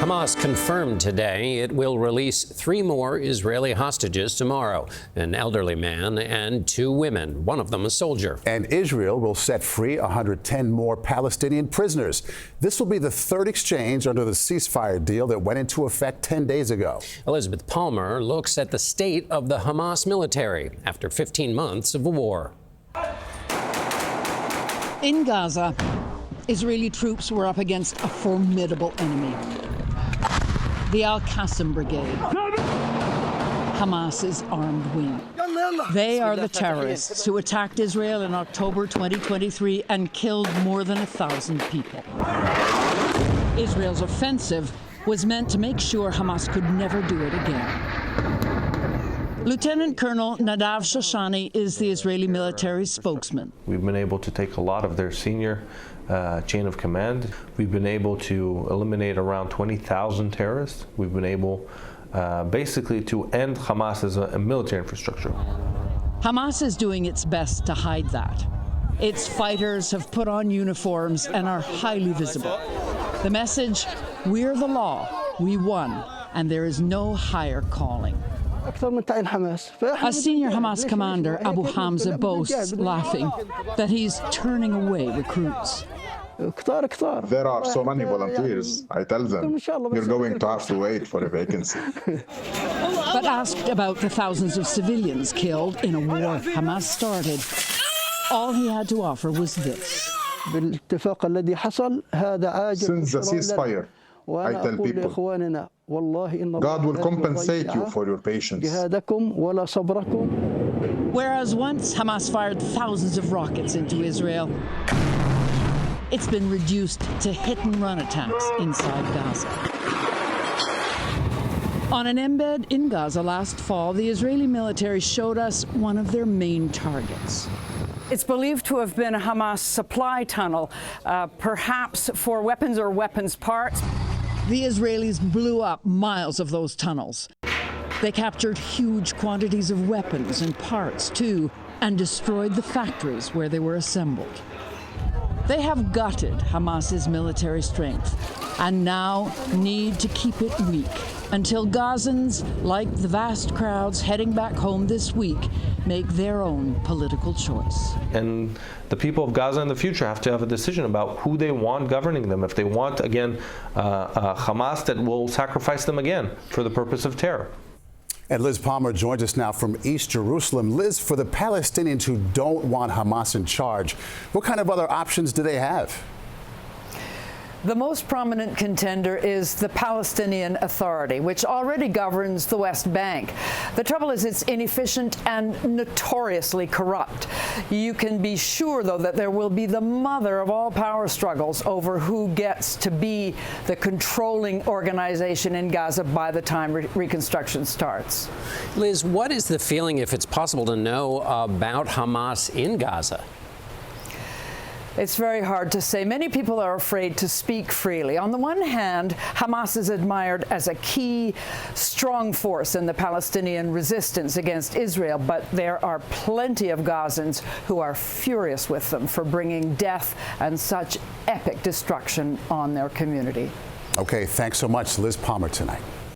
Hamas confirmed today it will release 3 more Israeli hostages tomorrow, an elderly man and 2 women, one of them a soldier. And Israel will set free 110 more Palestinian prisoners. This will be the 3rd exchange under the ceasefire deal that went into effect 10 days ago. Elizabeth Palmer looks at the state of the Hamas military after 15 months of a war. In Gaza, Israeli troops were up against a formidable enemy. The Al-Qassam Brigade, Hamas's armed wing. They are the terrorists who attacked Israel in October 2023 and killed more than 1,000 people. Israel's offensive was meant to make sure Hamas could never do it again. Lieutenant Colonel Nadav Shoshani is the Israeli military spokesman. We've been able to take a lot of their senior chain of command. We've been able to eliminate around 20,000 terrorists. We've been able basically to end Hamas as a military infrastructure. Hamas is doing its best to hide that. Its fighters have put on uniforms and are highly visible. The message, we're the law, we won, and there is no higher calling. A senior Hamas commander, Abu Hamza, boasts, laughing, that he's turning away recruits. There are so many volunteers. I tell them, you're going to have to wait for a vacancy. But asked about the thousands of civilians killed in a war Hamas started, all he had to offer was this. Since the ceasefire, I tell people, God will compensate you for your patience. Whereas once Hamas fired thousands of rockets into Israel, it's been reduced to hit-and-run attacks inside Gaza. On an embed in Gaza last fall, the Israeli military showed us one of their main targets. It's believed to have been a Hamas supply tunnel, perhaps for weapons or weapons parts. The Israelis blew up miles of those tunnels. They captured huge quantities of weapons and parts, too, and destroyed the factories where they were assembled. They have gutted Hamas's military strength and now need to keep it weak until Gazans, like the vast crowds heading back home this week, make their own political choice. And the people of Gaza in the future have to have a decision about who they want governing them. If they want, again, Hamas that will sacrifice them again for the purpose of terror. And Liz Palmer joins us now from East Jerusalem. Liz, for the Palestinians who don't want Hamas in charge, what kind of other options do they have? The most prominent contender is the Palestinian Authority, which already governs the West Bank. The trouble is it's inefficient and notoriously corrupt. You can be sure, though, that there will be the mother of all power struggles over who gets to be the controlling organization in Gaza by the time reconstruction starts. Liz, what is the feeling, if it's possible to know, about Hamas in Gaza? It's very hard to say. Many people are afraid to speak freely. On the one hand, Hamas is admired as a key, strong force in the Palestinian resistance against Israel, but there are plenty of Gazans who are furious with them for bringing death and such epic destruction on their community. Okay, thanks so much, Liz Palmer, tonight.